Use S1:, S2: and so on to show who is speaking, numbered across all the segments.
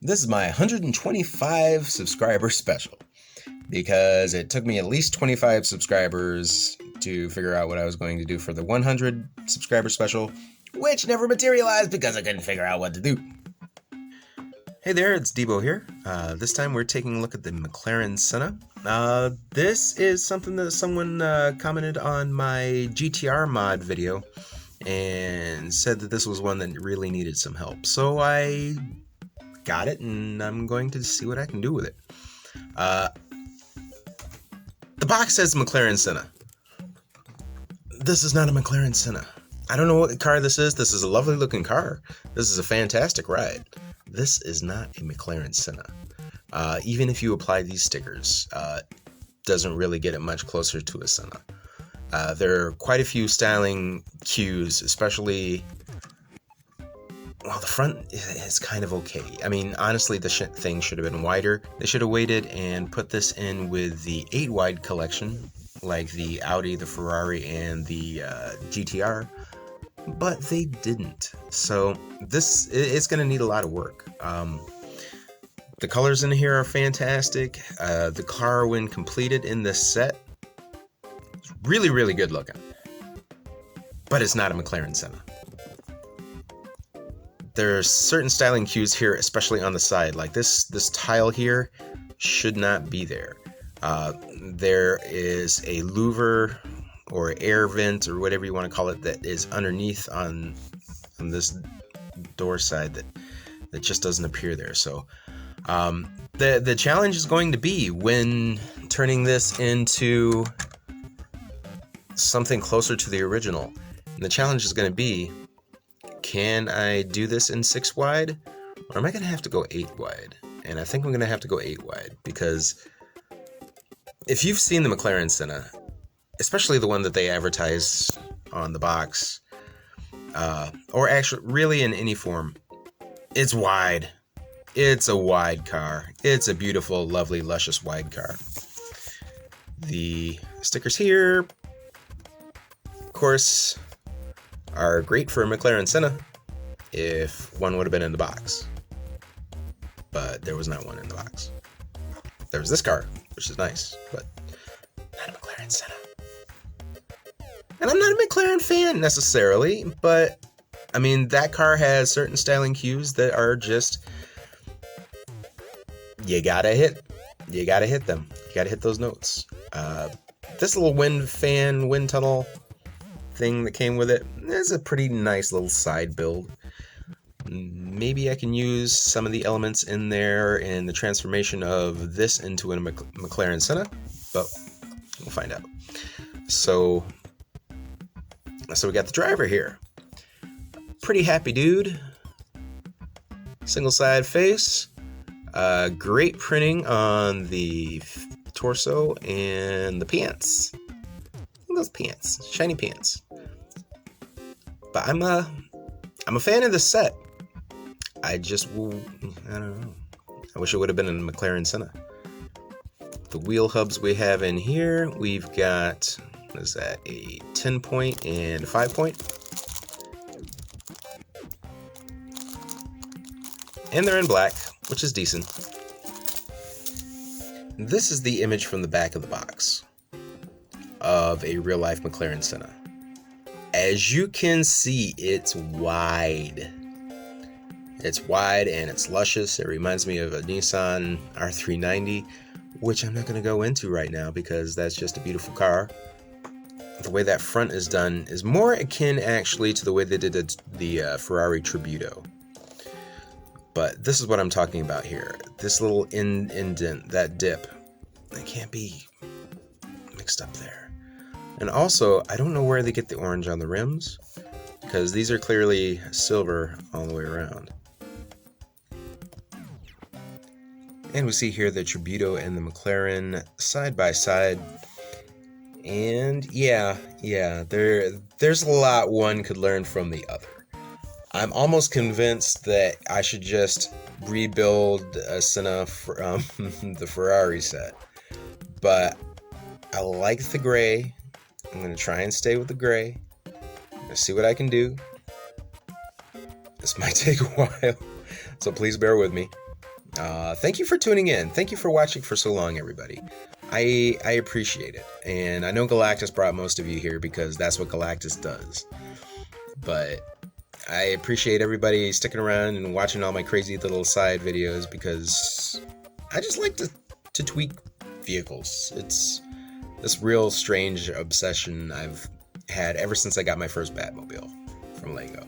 S1: This is my 125 subscriber special because it took me at least 25 subscribers to figure out what I was going to do for the 100 subscriber special, which never materialized because I couldn't figure out what to do. Hey there, it's Debo here. This time we're taking a look at the McLaren Senna. This is something that someone commented on my GTR mod video and said that this was one that really needed some help. So I got it and I'm going to see what I can do with it. The box says McLaren Senna. This is not a McLaren Senna. I don't know what car this is. This is a lovely looking car. This is a fantastic ride. This is not a McLaren Senna. Even if you apply these stickers, doesn't really get it much closer to a Senna. There are quite a few styling cues, especially, well, the front is kind of okay. I mean, honestly, the thing should have been wider. They should have waited and put this in with the 8-wide collection, like the Audi, the Ferrari, and the GTR. But they didn't. So this is going to need a lot of work. The colors in here are fantastic. The car, when completed in this set, is really, really good looking. But it's not a McLaren Senna. There's certain styling cues here, especially on the side. Like this tile here should not be there. There is a louver or air vent or whatever you want to call it that is underneath on this door side that just doesn't appear there. So the challenge is going to be when turning this into something closer to the original. And the challenge is going to be, can I do this in 6 wide or am I going to have to go 8 wide? And I think I'm going to have to go 8 wide because if you've seen the McLaren Senna, especially the one that they advertise on the box, or actually really in any form, it's wide. It's a wide car. It's a beautiful, lovely, luscious wide car. The stickers here, of course, are great for a McLaren Senna if one would have been in the box. But there was not one in the box. There was this car, which is nice, but not a McLaren Senna. And I'm not a McLaren fan necessarily, but I mean, that car has certain styling cues that are just, you gotta hit them. You gotta hit those notes. This little wind tunnel thing that came with it is a pretty nice little side build. Maybe I can use some of the elements in there in the transformation of this into a McLaren Senna, but we'll find out. So we got the driver here. Pretty happy dude. Single side face. Great printing on the torso and the pants. Look at those pants. Shiny pants. But I'm a fan of this set. I don't know. I wish it would have been in a McLaren Senna. The wheel hubs we have in here, we've got, what is that, a 10-point and a 5-point. And they're in black, which is decent. This is the image from the back of the box of a real-life McLaren Senna. As you can see, it's wide. It's wide and it's luscious. It reminds me of a Nissan R390, which I'm not going to go into right now because that's just a beautiful car. The way that front is done is more akin actually to the way they did the Ferrari Tributo. But this is what I'm talking about here. This little indent, that dip, it can't be mixed up there. And also, I don't know where they get the orange on the rims, because these are clearly silver all the way around. And we see here the Tributo and the McLaren side by side. And yeah, there's a lot one could learn from the other. I'm almost convinced that I should just rebuild a Senna from the Ferrari set. But I like the gray. I'm going to try and stay with the gray. I'm going to see what I can do. This might take a while, so please bear with me. Thank you for tuning in. Thank you for watching for so long, everybody. I appreciate it. And I know Galactus brought most of you here because that's what Galactus does. But I appreciate everybody sticking around and watching all my crazy little side videos because I just like to tweak vehicles. It's this real strange obsession I've had ever since I got my first Batmobile from Lego.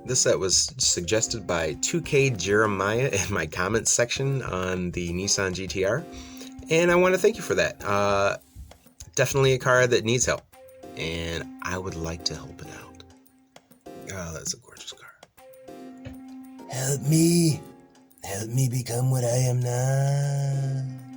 S1: This set was suggested by 2K Jeremiah in my comments section on the Nissan GTR, and I want to thank you for that. Definitely a car that needs help, and I would like to help it out. Oh, that's a gorgeous car.
S2: Help me become what I am now.